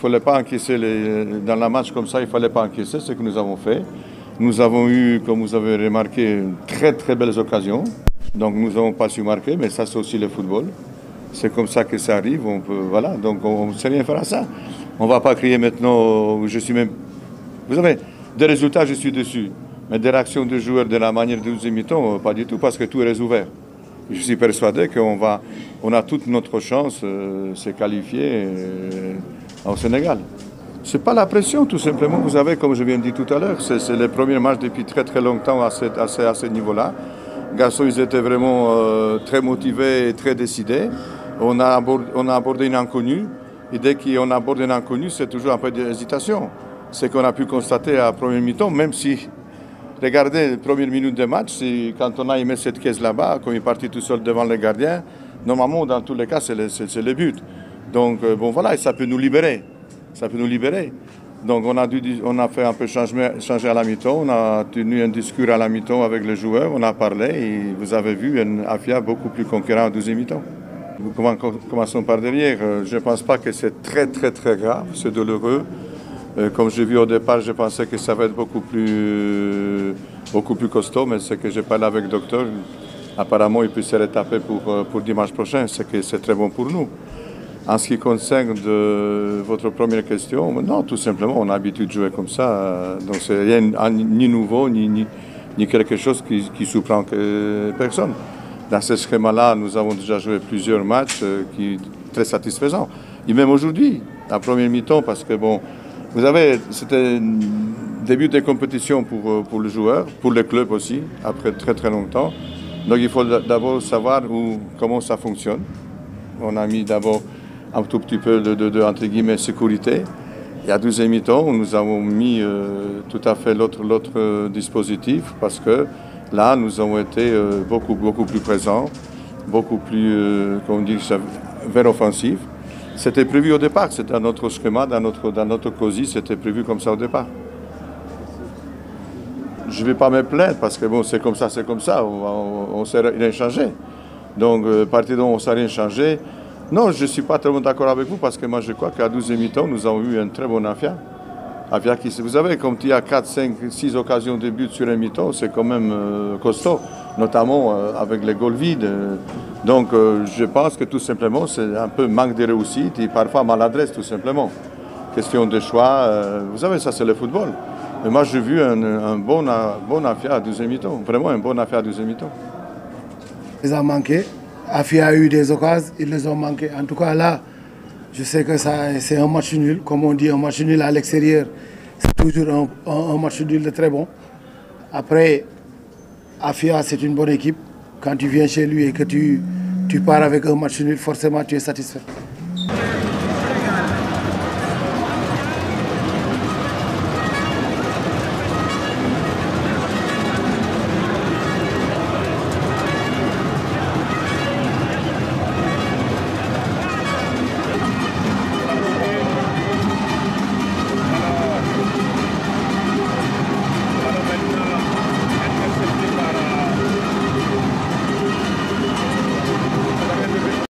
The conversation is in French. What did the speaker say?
fallait pas encaisser dans la match comme ça, il ne fallait pas encaisser ce que nous avons fait. Nous avons eu, comme vous avez remarqué, très très belles occasions. Donc nous n'avons pas su marquer, mais ça c'est aussi le football. C'est comme ça que ça arrive. On peut, voilà, donc on ne sait rien faire à ça. On ne va pas crier maintenant, je suis même... Vous savez, des résultats, je suis dessus. Mais des réactions de joueurs, de la manière de nous imitons, pas du tout, parce que tout est ouvert. Je suis persuadé qu'on a toute notre chance de se qualifier au Sénégal. Ce n'est pas la pression, tout simplement. Vous savez, comme je viens de dire tout à l'heure, c'est le premier match depuis très très longtemps à ce niveau-là. Les garçons, ils étaient vraiment très motivés et très décidés. On a abordé une inconnue. Et dès qu'on aborde une inconnue, c'est toujours un peu d'hésitation. C'est qu'on a pu constater à la première mi-temps, même si, regardez les premières minutes de match, quand on a aimé cette caisse là-bas, quand il est parti tout seul devant les gardiens, normalement, dans tous les cas, c'est le but. Donc, bon, voilà, et ça peut nous libérer. Ça peut nous libérer. Donc, on a fait un peu changer à la mi-temps. On a tenu un discours à la mi-temps avec les joueurs. On a parlé et vous avez vu un Afia beaucoup plus conquérant en deuxième mi-temps. Commençons par derrière. Je ne pense pas que c'est très, très, très grave. C'est douloureux. Comme j'ai vu au départ, je pensais que ça va être beaucoup plus costaud. Mais c'est que j'ai parlé avec le docteur. Apparemment, il peut se retaper pour dimanche prochain. C'est que c'est très bon pour nous. En ce qui concerne votre première question, non, tout simplement, on a l'habitude de jouer comme ça. Donc, c'est rien ni nouveau, ni quelque chose qui surprend personne. Dans ce schéma-là, nous avons déjà joué plusieurs matchs qui sont très satisfaisants. Et même aujourd'hui, la première mi-temps, parce que, bon, vous savez, c'était un début de compétition pour le joueur, pour le club aussi, après très très longtemps. Donc, il faut d'abord savoir comment ça fonctionne. On a mis d'abord un tout petit peu entre guillemets, sécurité. Et à deuxième mi-temps, nous avons mis tout à fait l'autre dispositif parce que là, nous avons été beaucoup plus présents, beaucoup plus, comment dire, vers offensif. C'était prévu au départ, c'était dans notre schéma, dans notre COSI, c'était prévu comme ça au départ. Je ne vais pas me plaindre parce que bon, c'est comme ça, on ne s'est rien changé. Donc, à partir de là, on ne s'est rien changé. Non, je ne suis pas tellement d'accord avec vous parce que moi je crois qu'à 12e mi-temps, nous avons eu un très bon Afia. Afia qui, vous savez, comme il y a 4, 5, 6 occasions de but sur un mi-temps, c'est quand même costaud, notamment avec les goals vides. Donc je pense que tout simplement c'est un peu manque de réussite et parfois maladresse tout simplement. Question de choix, vous savez, ça c'est le football. Mais moi j'ai vu un bon Afia à 12e mi-temps, vraiment un bon Afia à 12e mi-temps. Ils ont manqué. Afia a eu des occasions, ils les ont manqués. En tout cas, là, je sais que c'est un match nul. Comme on dit, un match nul à l'extérieur, c'est toujours un match nul de très bon. Après, Afia, c'est une bonne équipe. Quand tu viens chez lui et que tu pars avec un match nul, forcément, tu es satisfait.